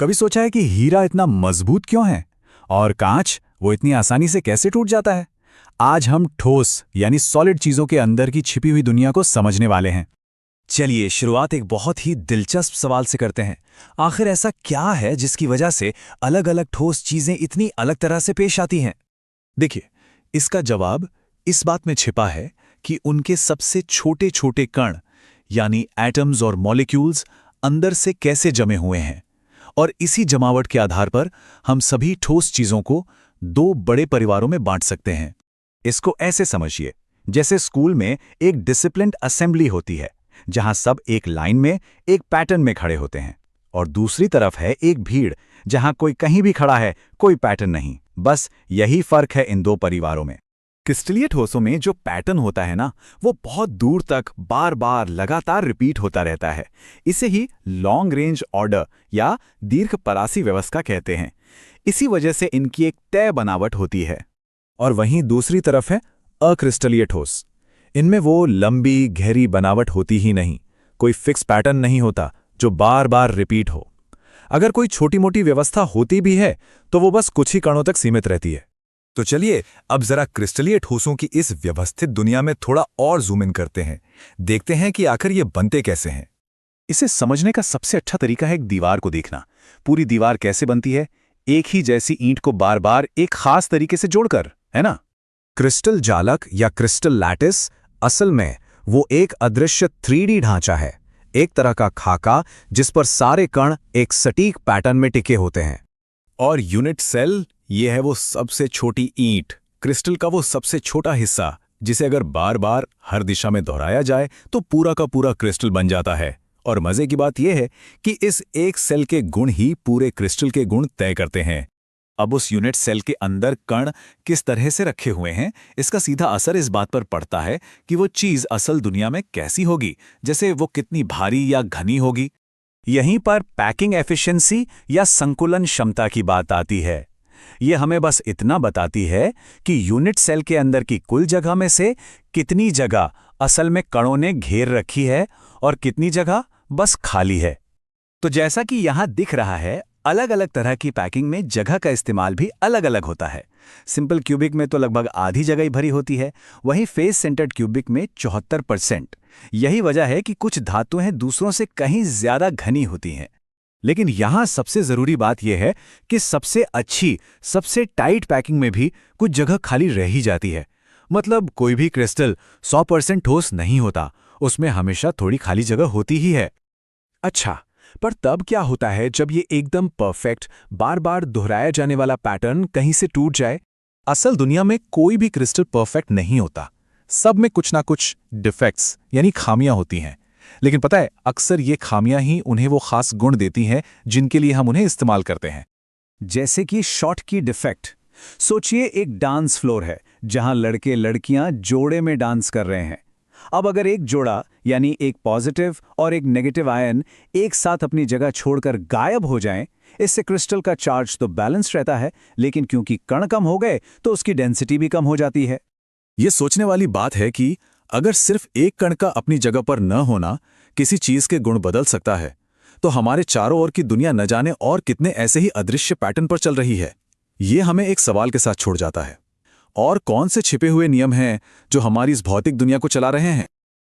कभी सोचा है कि हीरा इतना मजबूत क्यों है और कांच वो इतनी आसानी से कैसे टूट जाता है? आज हम ठोस यानी सॉलिड चीजों के अंदर की छिपी हुई दुनिया को समझने वाले हैं। चलिए शुरुआत एक बहुत ही दिलचस्प सवाल से करते हैं। आखिर ऐसा क्या है जिसकी वजह से अलग अलग ठोस चीजें इतनी अलग तरह से पेश आती हैं? देखिए, इसका जवाब इस बात में छिपा है कि उनके सबसे छोटे छोटे कण यानी एटम्स और मॉलिक्यूल्स अंदर से कैसे जमे हुए हैं, और इसी जमावट के आधार पर हम सभी ठोस चीजों को दो बड़े परिवारों में बांट सकते हैं। इसको ऐसे समझिए, जैसे स्कूल में एक डिसिप्लिन्ड असेंबली होती है जहां सब एक लाइन में एक पैटर्न में खड़े होते हैं, और दूसरी तरफ है एक भीड़ जहां कोई कहीं भी खड़ा है, कोई पैटर्न नहीं। बस यही फर्क है इन दो परिवारों में। क्रिस्टलीय ठोसों में जो पैटर्न होता है ना, वो बहुत दूर तक बार बार लगातार रिपीट होता रहता है। इसे ही लॉन्ग रेंज ऑर्डर या दीर्घपरासी व्यवस्था कहते हैं। इसी वजह से इनकी एक तय बनावट होती है। और वहीं दूसरी तरफ है अक्रिस्टलीय ठोस। इनमें वो लंबी गहरी बनावट होती ही नहीं, कोई फिक्स पैटर्न नहीं होता जो बार बार रिपीट हो। अगर कोई छोटी मोटी व्यवस्था होती भी है तो वो बस कुछ ही कणों तक सीमित रहती है। तो चलिए अब जरा क्रिस्टलीय ठोसों की इस व्यवस्थित दुनिया में थोड़ा और जूम इन करते हैं, देखते हैं कि आखिर ये बनते कैसे हैं। इसे समझने का सबसे अच्छा तरीका है एक दीवार को देखना। पूरी दीवार कैसे बनती है? एक ही जैसी ईंट को बार बार एक खास तरीके से जोड़कर, है ना? क्रिस्टल जालक या क्रिस्टल लैटिस असल में वो एक अदृश्य 3D ढांचा है, एक तरह का खाका जिस पर सारे कण एक सटीक पैटर्न में टिके होते हैं। और यूनिट सेल, ये है वो सबसे छोटी ईंट, क्रिस्टल का वो सबसे छोटा हिस्सा जिसे अगर बार बार हर दिशा में दोहराया जाए तो पूरा का पूरा क्रिस्टल बन जाता है। और मजे की बात यह है कि इस एक सेल के गुण ही पूरे क्रिस्टल के गुण तय करते हैं। अब उस यूनिट सेल के अंदर कण किस तरह से रखे हुए हैं, इसका सीधा असर इस बात पर पड़ता है कि वो चीज असल दुनिया में कैसी होगी, जैसे वो कितनी भारी या घनी होगी। यहीं पर पैकिंग एफिशिएंसी या संकुलन क्षमता की बात आती है। ये हमें बस इतना बताती है कि यूनिट सेल के अंदर की कुल जगह में से कितनी जगह असल में कणों ने घेर रखी है और कितनी जगह बस खाली है। तो जैसा कि यहां दिख रहा है, अलग अलग तरह की पैकिंग में जगह का इस्तेमाल भी अलग अलग होता है। सिंपल क्यूबिक में तो लगभग आधी जगह ही भरी होती है, वहीं फेस सेंटर्ड क्यूबिक में 74%। यही वजह है कि कुछ धातुएं दूसरों से कहीं ज्यादा घनी होती हैं। लेकिन यहां सबसे जरूरी बात यह है कि सबसे अच्छी, सबसे टाइट पैकिंग में भी कुछ जगह खाली रह ही जाती है। मतलब कोई भी क्रिस्टल 100% ठोस नहीं होता, उसमें हमेशा थोड़ी खाली जगह होती ही है। अच्छा, पर तब क्या होता है जब ये एकदम परफेक्ट, बार बार दोहराया जाने वाला पैटर्न कहीं से टूट जाए? असल दुनिया में कोई भी क्रिस्टल परफेक्ट नहीं होता, सब में कुछ ना कुछ डिफेक्ट्स यानी खामियां होती हैं। लेकिन पता है, अक्सर ये खामियां ही उन्हें वो खास गुण देती हैं जिनके लिए हम उन्हें इस्तेमाल करते हैं। जैसे कि शॉट की डिफेक्ट। सोचिए एक डांस फ्लोर है जहां लड़के लड़कियां जोड़े में डांस कर रहे हैं। अब अगर एक जोड़ा यानी एक पॉजिटिव और एक नेगेटिव आयन एक साथ अपनी जगह छोड़कर गायब हो जाएं, इससे क्रिस्टल का चार्ज तो बैलेंस रहता है, लेकिन क्योंकि कण कम हो गए तो उसकी डेंसिटी भी कम हो जाती है। ये सोचने वाली बात है कि अगर सिर्फ एक कण का अपनी जगह पर न होना किसी चीज के गुण बदल सकता है, तो हमारे चारों ओर की दुनिया न जाने और कितने ऐसे ही अदृश्य पैटर्न पर चल रही है। ये हमें एक सवाल के साथ छोड़ जाता है, और कौन से छिपे हुए नियम हैं जो हमारी इस भौतिक दुनिया को चला रहे हैं?